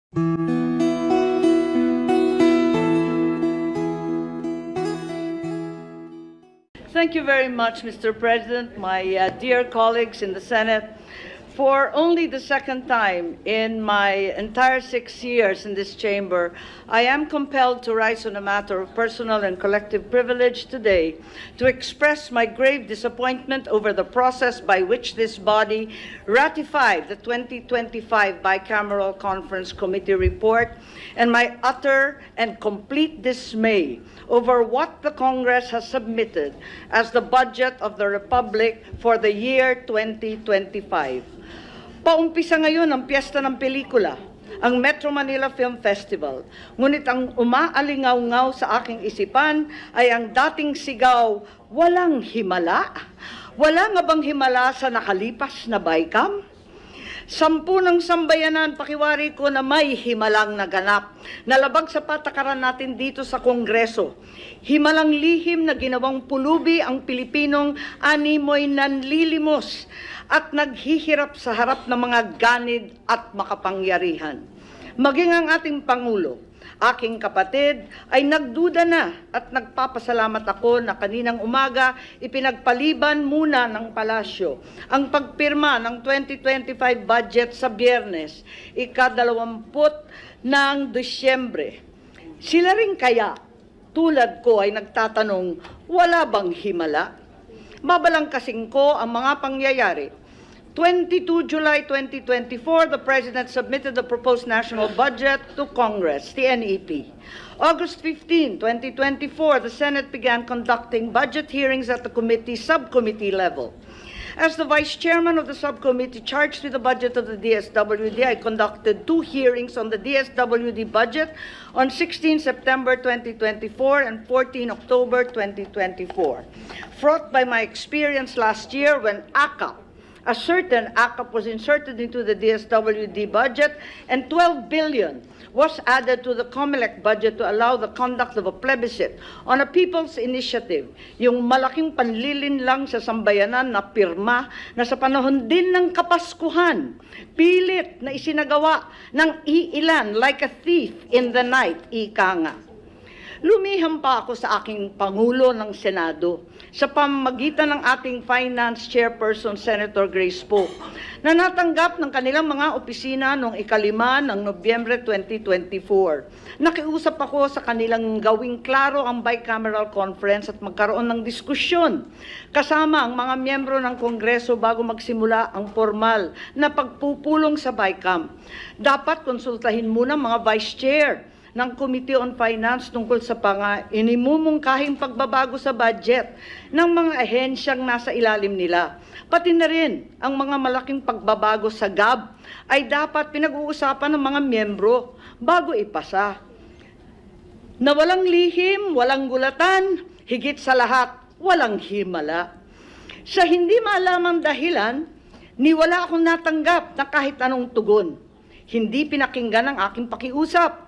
Thank you very much, Mr. President, my dear colleagues in the Senate. For only the second time in my entire 6 years in this chamber, I am compelled to rise on a matter of personal and collective privilege today to express my grave disappointment over the process by which this body ratified the 2025 Bicameral Conference Committee report, and my utter and complete dismay over what the Congress has submitted as the budget of the Republic for the year 2025. Paumpisa ngayon ang piyesta ng pelikula, ang Metro Manila Film Festival. Ngunit ang umaalingaw-ngaw sa aking isipan ay ang dating sigaw, walang himala? Wala nga bang himala sa nakalipas na Bicam? 10 ng sambayanan, pakiwari ko na may himalang naganap. Nalabag sa patakaran natin dito sa Kongreso. Himalang lihim na ginawang pulubi ang Pilipinong animoy nanlilimos at naghihirap sa harap ng mga ganid at makapangyarihan. Maging ang ating Pangulo, aking kapatid, ay nagduda na at nagpapasalamat ako na kaninang umaga ipinagpaliban muna ng palasyo ang pagpirma ng 2025 budget sa Biyernes, ika-20 ng Disyembre. Sila rin kaya, tulad ko, ay nagtatanong, wala bang himala? Mabalangkasing ko ang mga pangyayari. 22 July 2024, the President submitted the proposed national budget to Congress, the NEP. August 15, 2024, the Senate began conducting budget hearings at the subcommittee level. As the Vice Chairman of the subcommittee charged with the budget of the DSWD, I conducted 2 hearings on the DSWD budget on 16 September 2024 and 14 October 2024. Fraught by my experience last year when a certain ACAP was inserted into the DSWD budget and 12 billion was added to the COMELEC budget to allow the conduct of a plebiscite on a people's initiative, yung malaking panlilin lang sa sambayanan na pirma na sa panahon din ng Kapaskuhan, pilit na isinagawa ng iilan like a thief in the night, ika nga. Lumiham pa ako sa aking Pangulo ng Senado sa pamamagitan ng ating Finance Chairperson, Senator Grace Poe, na natanggap ng kanilang mga opisina noong ika-5 ng Nobyembre 2024. Nakiusap ako sa kanilang gawing klaro ang bicameral conference at magkaroon ng diskusyon kasama ang mga miyembro ng Kongreso bago magsimula ang formal na pagpupulong sa Bicam. Dapat konsultahin muna mga Vice Chair ng Committee on Finance tungkol sa inimumungkahing pagbabago sa budget ng mga ahensyang nasa ilalim nila. Pati na rin ang mga malaking pagbabago sa GAB ay dapat pinag-uusapan ng mga miyembro bago ipasa. Na walang lihim, walang gulatan, higit sa lahat, walang himala. Sa hindi maalamang dahilan, wala akong natanggap na kahit anong tugon. Hindi pinakinggan ang aking pakiusap.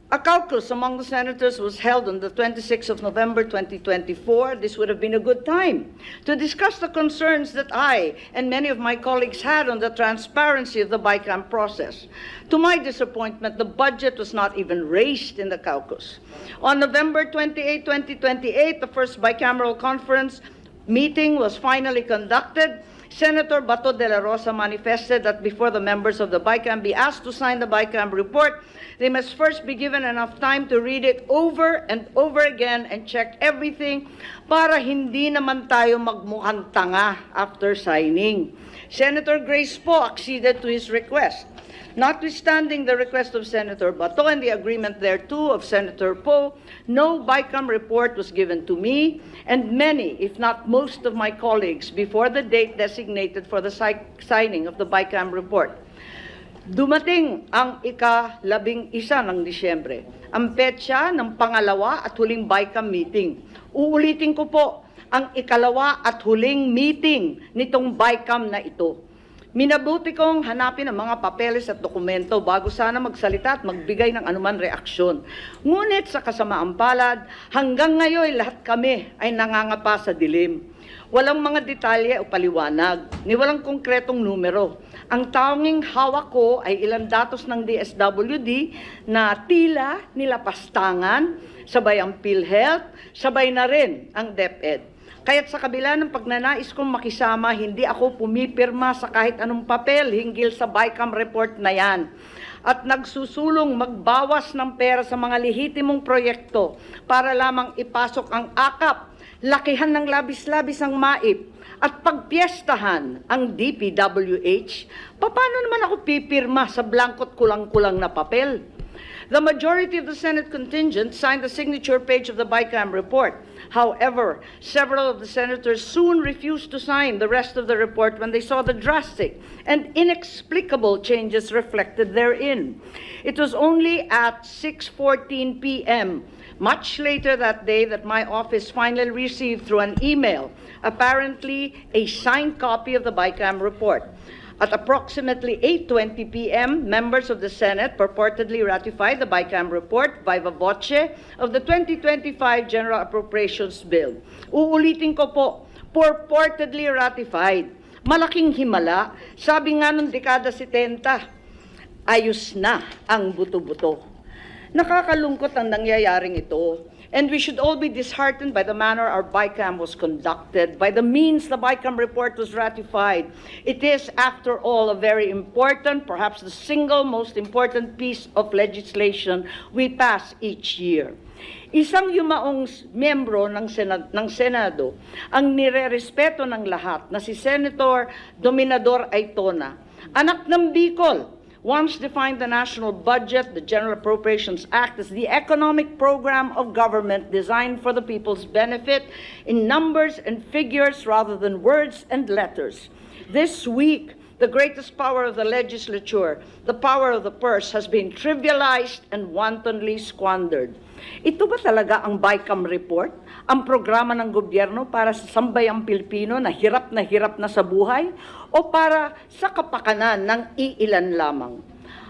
A caucus among the senators was held on the 26th of November 2024. This would have been a good time to discuss the concerns that I and many of my colleagues had on the transparency of the Bicam process. To my disappointment, the budget was not even raised in the caucus. On November 28, 2028, the first bicameral conference meeting was finally conducted. Senator Bato de la Rosa manifested that before the members of the Bicam be asked to sign the Bicam report, they must first be given enough time to read it over and over again and check everything para hindi naman tayo magmukhang tanga after signing. Senator Grace Poe acceded to his request. Notwithstanding the request of Senator Bato and the agreement thereto of Senator Poe, no Bicam report was given to me and many, if not most of my colleagues before the date designated for the signing of the Bicam report. Dumating ang ika-11 ng Disyembre, ang petsa ng pangalawa at huling Bicam meeting. Uulitin ko po, ang ikalawa at huling meeting nitong Bicam na ito. Minabuti kong hanapin ang mga papeles at dokumento bago sana magsalita at magbigay ng anuman reaksyon. Ngunit sa kasamaang palad, hanggang ngayon lahat kami ay nangangapa sa dilim. Walang mga detalye o paliwanag, ni walang konkretong numero. Ang tanging hawak ko ay ilang datos ng DSWD na tila nilapastangan, sabay ang PhilHealth, sabay na rin ang DepEd. Kaya't sa kabila ng pagnanais kong makisama, hindi ako pumipirma sa kahit anong papel hinggil sa BICAM report na yan. At nagsusulong magbawas ng pera sa mga lehitimong proyekto para lamang ipasok ang akap, lakihan ng labis-labis ang MAIP, at pagpiestahan ang DPWH, paano naman ako pipirma sa blankot kulang-kulang na papel? The majority of the Senate contingent signed the signature page of the BICAM report. However, several of the senators soon refused to sign the rest of the report when they saw the drastic and inexplicable changes reflected therein. It was only at 6:14 p.m., much later that day, that my office finally received through an email, apparently a signed copy of the BICAM report. At approximately 8:20 p.m., members of the Senate purportedly ratified the BICAM report viva voce of the 2025 General Appropriations Bill. Uulitin ko po, purportedly ratified. Malaking himala. Sabi nga nung dekada 70, ayos na ang buto-buto. Nakakalungkot ang nangyayaring ito. And we should all be disheartened by the manner our BICAM was conducted, by the means the BICAM report was ratified. It is, after all, a very important, perhaps the single most important piece of legislation we pass each year. Isang yumaong miyembro ng Senado ang nirerespeto ng lahat na si Senator Dominador Aytona, anak ng Bicol, once defined the national budget, the General Appropriations Act, as the economic program of government designed for the people's benefit in numbers and figures rather than words and letters. This week, the greatest power of the legislature, the power of the purse, has been trivialized and wantonly squandered. Ito ba talaga ang BICAM report? Ang programa ng gobyerno para sa sambayang Pilipino na hirap na sa buhay? O para sa kapakanan ng iilan lamang?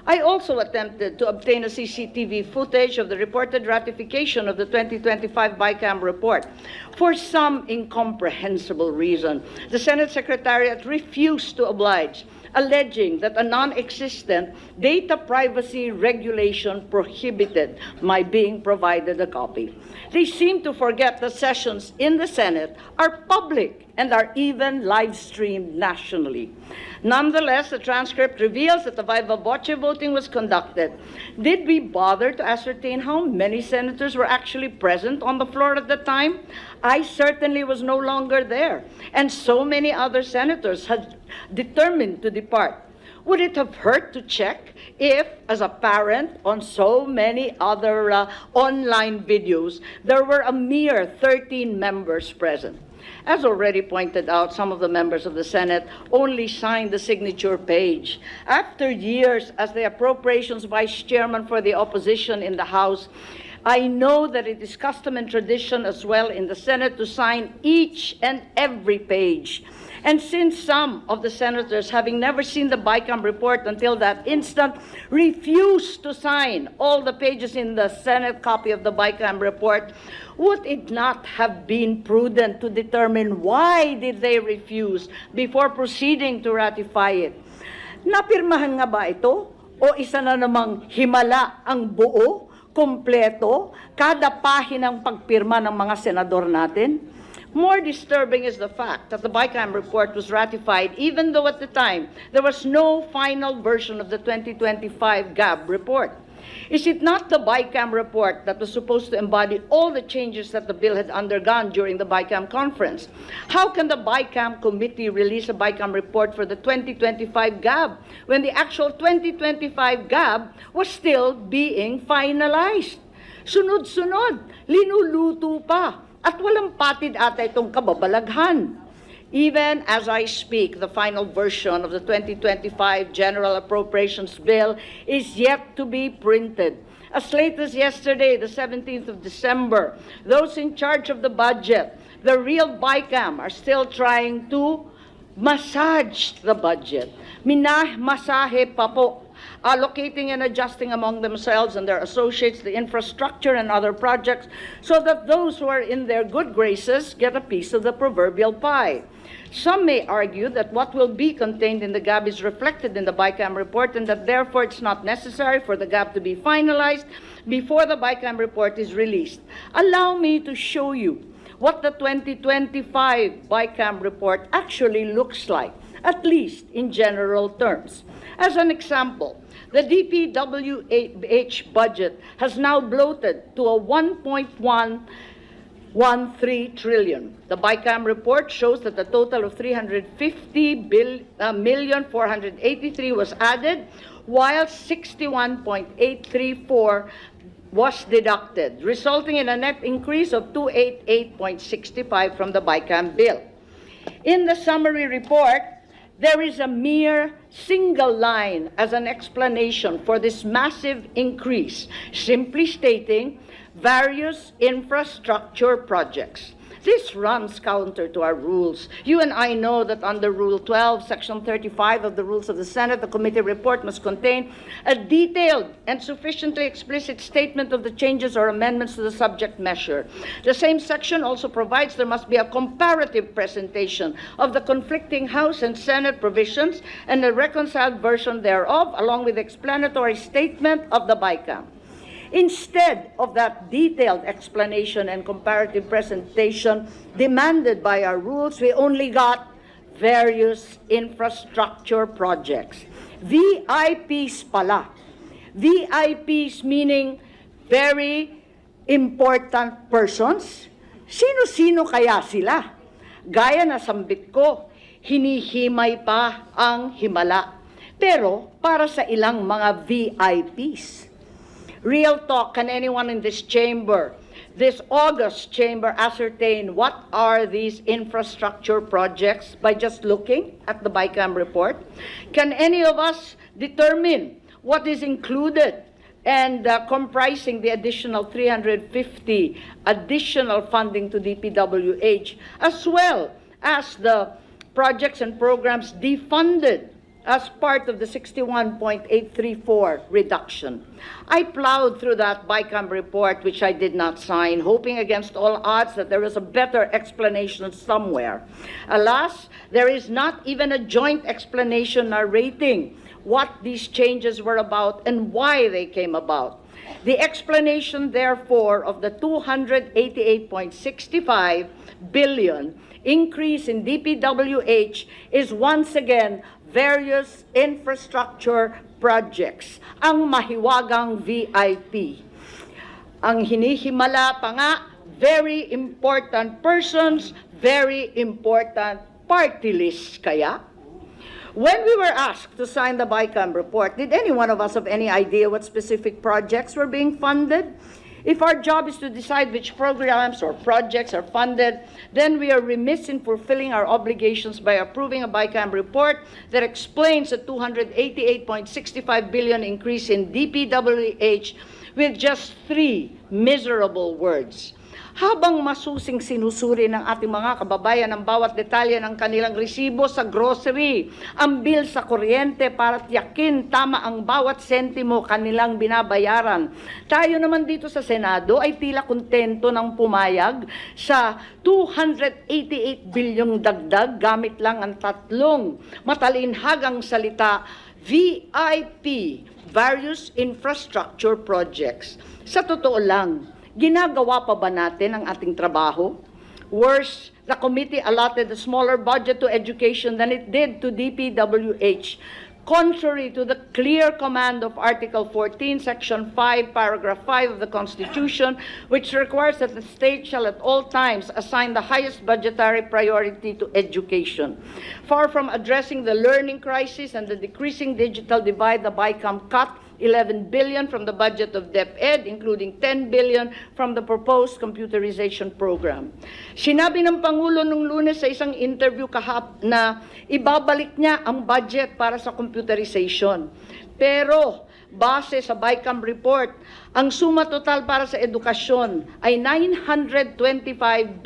I also attempted to obtain a CCTV footage of the reported ratification of the 2025 BICAM report. For some incomprehensible reason, the Senate Secretariat refused to oblige, alleging that a non-existent data privacy regulation prohibited my being provided a copy. They seem to forget that sessions in the Senate are public and are even live-streamed nationally. Nonetheless, the transcript reveals that the viva voce voting was conducted. Did we bother to ascertain how many senators were actually present on the floor at the time? I certainly was no longer there, and so many other senators had determined to depart. Would it have hurt to check if, as a parent, on so many other online videos, there were a mere 13 members present? As already pointed out, some of the members of the Senate only signed the signature page. After years as the Appropriations Vice Chairman for the opposition in the House, I know that it is custom and tradition as well in the Senate to sign each and every page. And since some of the senators, having never seen the BICAM report until that instant, refused to sign all the pages in the Senate copy of the BICAM report, would it not have been prudent to determine why did they refuse before proceeding to ratify it? Napirmahan nga ba ito? O isa na namang himala ang buo, kompleto, kada pahinang pagpirma ng mga senador natin? More disturbing is the fact that the BICAM report was ratified even though at the time there was no final version of the 2025 GAB report. Is it not the BICAM report that was supposed to embody all the changes that the bill had undergone during the BICAM conference? How can the BICAM committee release a BICAM report for the 2025 GAB when the actual 2025 GAB was still being finalized? Sunod-sunod, linuluto pa. At walang patid ata itong kababalaghan. Even as I speak, the final version of the 2025 General Appropriations Bill is yet to be printed. As late as yesterday, the 17th of December, those in charge of the budget, the real BICAM, are still trying to massage the budget. Minamasahe pa po allocating and adjusting among themselves and their associates the infrastructure and other projects so that those who are in their good graces get a piece of the proverbial pie. Some may argue that what will be contained in the GAB is reflected in the BICAM report and that therefore it's not necessary for the GAB to be finalized before the BICAM report is released. Allow me to show you what the 2025 BICAM report actually looks like, at least in general terms. As an example, the DPWH budget has now bloated to a 1.113 trillion. The BICAM report shows that a total of 350,483 was added, while 61.834 was deducted, resulting in a net increase of 288.65 from the BICAM bill. In the summary report, there is a mere single line as an explanation for this massive increase, simply stating various infrastructure projects. This runs counter to our rules. You and I know that under Rule 12, Section 35 of the Rules of the Senate, the committee report must contain a detailed and sufficiently explicit statement of the changes or amendments to the subject measure. The same section also provides there must be a comparative presentation of the conflicting House and Senate provisions and a reconciled version thereof, along with explanatory statement of the BICAM. Instead of that detailed explanation and comparative presentation demanded by our rules, we only got various infrastructure projects. VIPs pala. VIPs meaning very important persons. Sino-sino kaya sila? Gaya na sambit ko, hinihimay pa ang himala. Pero para sa ilang mga VIPs. Real talk, can anyone in this chamber, this august chamber, ascertain what are these infrastructure projects by just looking at the BICAM report? Can any of us determine what is included and comprising the additional 350 additional funding to DPWH, as well as the projects and programs defunded as part of the 61.834 reduction? I plowed through that BICAM report, which I did not sign, hoping against all odds that there was a better explanation somewhere. Alas, there is not even a joint explanation narrating what these changes were about and why they came about. The explanation, therefore, of the 288.65 billion increase in DPWH is once again various infrastructure projects, ang mahiwagang VIP. Ang hinihimala pa nga, very important persons, very important party lists kaya? When we were asked to sign the BICAM report, did any one of us have any idea what specific projects were being funded? If our job is to decide which programs or projects are funded, then we are remiss in fulfilling our obligations by approving a BICAM report that explains a 288.65 billion increase in DPWH with just 3 miserable words. Habang masusing sinusuri ng ating mga kababayan ang bawat detalye ng kanilang resibo sa grocery, ang bill sa kuryente para tiyakin tama ang bawat sentimo kanilang binabayaran. Tayo naman dito sa Senado ay tila kontento ng pumayag sa 288 bilyong dagdag gamit lang ang 3 matalinhagang salita, VIP, various infrastructure projects. Sa totoo lang, ginagawa pa ba natin ang ating trabaho? Worse, the committee allotted a smaller budget to education than it did to DPWH, contrary to the clear command of Article 14, Section 5, Paragraph 5 of the Constitution, which requires that the state shall at all times assign the highest budgetary priority to education. Far from addressing the learning crisis and the decreasing digital divide, the BICAM cut 11 billion from the budget of DepEd, including 10 billion from the proposed computerization program. Sinabi ng Pangulo nung Lunes sa isang interview na ibabalik niya ang budget para sa computerization. Pero base sa BICAM report, ang suma total para sa edukasyon ay 925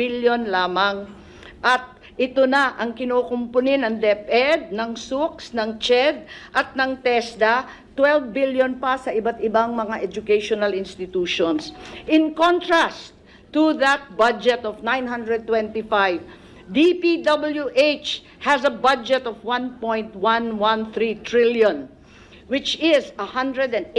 billion lamang at ito na ang kinukumpunin ng DepEd, ng SUKS, ng CHED at ng TESDA, 12 billion pa sa iba't ibang mga educational institutions. In contrast to that budget of 925, DPWH has a budget of 1.113 trillion, which is 188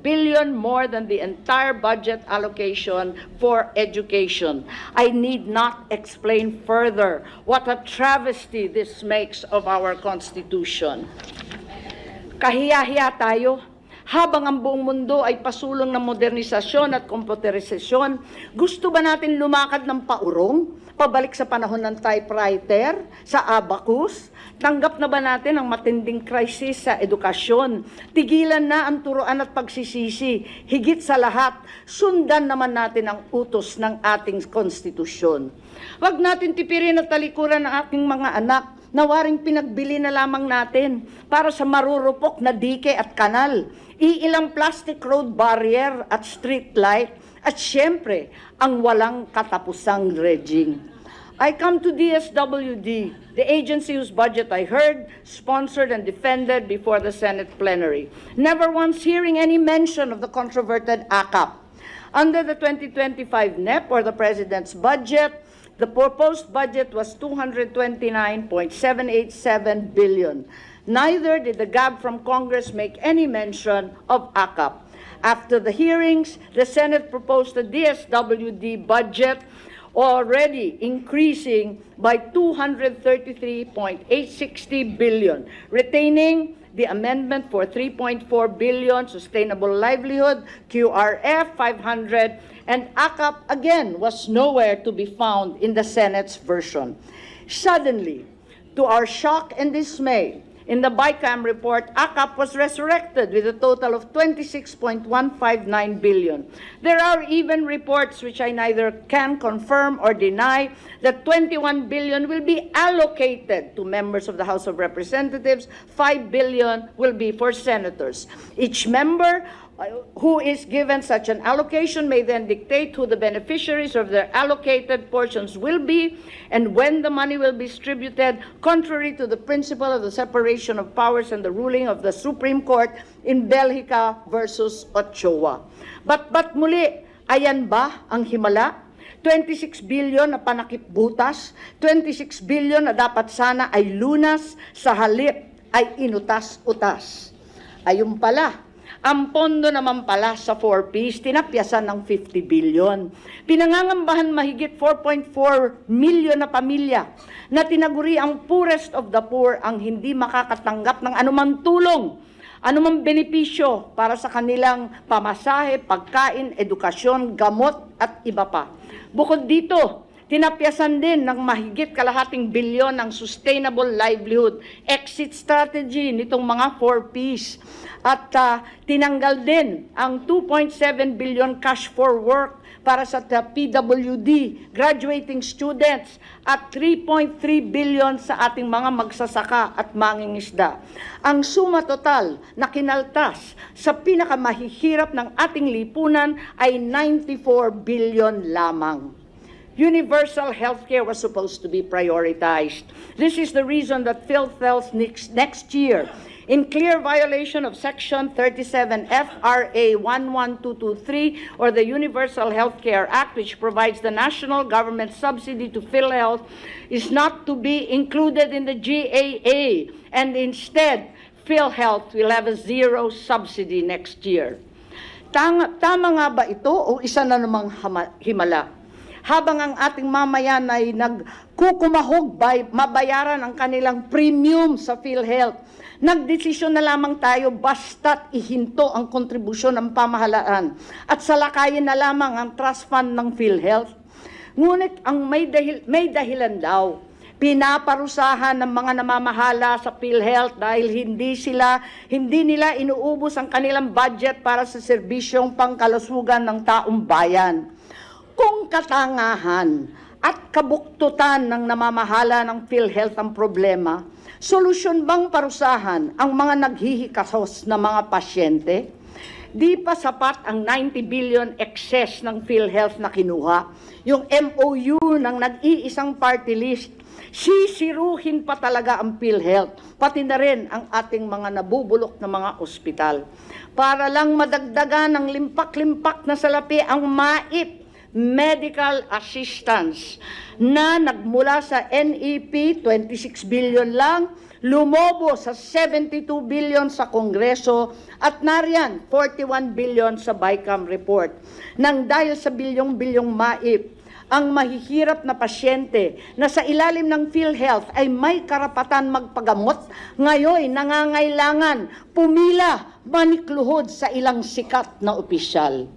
billion more than the entire budget allocation for education. I need not explain further what a travesty this makes of our Constitution. Kahiya-hiya tayo. Habang ang buong mundo ay pasulong ng modernisasyon at komputerisasyon, gusto ba natin lumakad ng paurong? Pabalik sa panahon ng typewriter, sa abacus? Tanggap na ba natin ang matinding krisis sa edukasyon? Tigilan na ang turuan at pagsisisi. Higit sa lahat, sundan naman natin ang utos ng ating konstitusyon. Huwag natin tipirin at talikuran ang ating mga anak na waring pinagbili na lamang natin para sa marurupok na dike at kanal, iilang plastic road barrier at street light, at syempre, ang walang katapusang dredging. I come to DSWD, the agency whose budget I heard, sponsored, and defended before the Senate plenary, never once hearing any mention of the controverted ACAP. Under the 2025 NEP, or the President's budget, the proposed budget was 229.787 billion. Neither did the GAB from Congress make any mention of ACAP. After the hearings, the Senate proposed a DSWD budget already increasing by 233.860 billion, retaining the amendment for 3.4 billion sustainable livelihood, QRF 500, and ACAP again was nowhere to be found in the Senate's version. Suddenly, to our shock and dismay, in the BICAM report, ACAP was resurrected with a total of 26.159 billion. There are even reports, which I neither can confirm or deny, that 21 billion will be allocated to members of the House of Representatives, 5 billion will be for senators. Each member who is given such an allocation may then dictate who the beneficiaries of their allocated portions will be and when the money will be distributed, contrary to the principle of the separation of powers and the ruling of the Supreme Court in Belgica versus Ochoa. But muli, ayan ba ang himala? 26 billion na panakip-butas, 26 billion na dapat sana ay lunas, sa halip ay inutas-utas. Ayun pala, ang pondo naman pala sa 4Ps, tinapyasan ng 50 billion. Pinangangambahan mahigit 4.4 million na pamilya na tinaguri ang poorest of the poor ang hindi makakatanggap ng anumang tulong, anumang benepisyo para sa kanilang pamasahe, pagkain, edukasyon, gamot at iba pa. Bukod dito, tinapyasan din ng mahigit kalahating bilyon ang sustainable livelihood exit strategy nitong mga 4Ps. At tinanggal din ang 2.7 billion cash for work para sa PWD, graduating students, at 3.3 billion sa ating mga magsasaka at mangingisda. Ang suma total na kinaltas sa pinakamahihirap ng ating lipunan ay 94 billion lamang. Universal healthcare was supposed to be prioritized. This is the reason that PhilHealth next year, in clear violation of Section 37F RA 11223 or the Universal Healthcare Act, which provides the national government subsidy to PhilHealth, is not to be included in the GAA, and instead, PhilHealth will have a zero subsidy next year. Tama nga ba ito o isa na namang himala? Habang ang ating mamayan ay nagkukumahog mabayaran ang kanilang premium sa PhilHealth, nagdesisyon na lamang tayo basta't ihinto ang kontribusyon ng pamahalaan at salakayin na lamang ang trust fund ng PhilHealth. Ngunit ang may dahilan daw, pinaparusahan ng mga namamahala sa PhilHealth dahil hindi nila inuubos ang kanilang budget para sa serbisyong pangkalusugan ng taong bayan. Kung katangahan at kabuktutan ng namamahala ng PhilHealth ang problema, solusyon bang parusahan ang mga naghihikasos na mga pasyente? Di pa sapat ang 90 billion excess ng PhilHealth na kinuha. Yung MOU ng nag-iisang party list, sisiruhin pa talaga ang PhilHealth, pati na rin ang ating mga nabubulok na mga ospital. Para lang madagdagan ng limpak-limpak na salapi ang MAIP, Medical Assistance, na nagmula sa NEP, 26 billion lang, lumobo sa 72 billion sa Kongreso at nariyan 41 billion sa BICAM report. Nang dahil sa bilyong-bilyong MAIP, ang mahihirap na pasyente na sa ilalim ng PhilHealth ay may karapatan magpagamot, ngayon nangangailangan pumila manikluhod sa ilang sikat na opisyal.